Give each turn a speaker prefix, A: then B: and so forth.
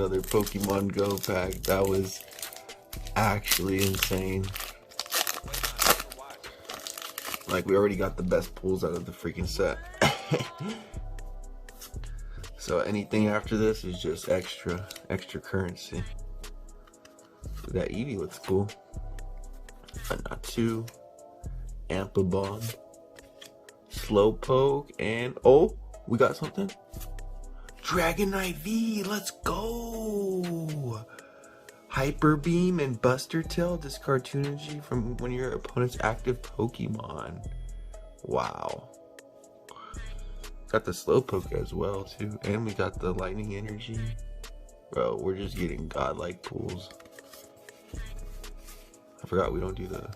A: another Pokemon Go pack. That was actually insane. Like, we already got the best pulls out of the freaking set. So anything after this is just extra currency. That Eevee looks cool. Anatu, Ampabomb, Slowpoke, and oh, we got something. Dragonite V, let's go! Hyper Beam and Buster Tail, discard 2 energy from one of your opponent's active Pokemon. Wow. Got the Slowpoke as well too, and we got the Lightning Energy. Bro, we're just getting godlike pulls. I forgot we don't do the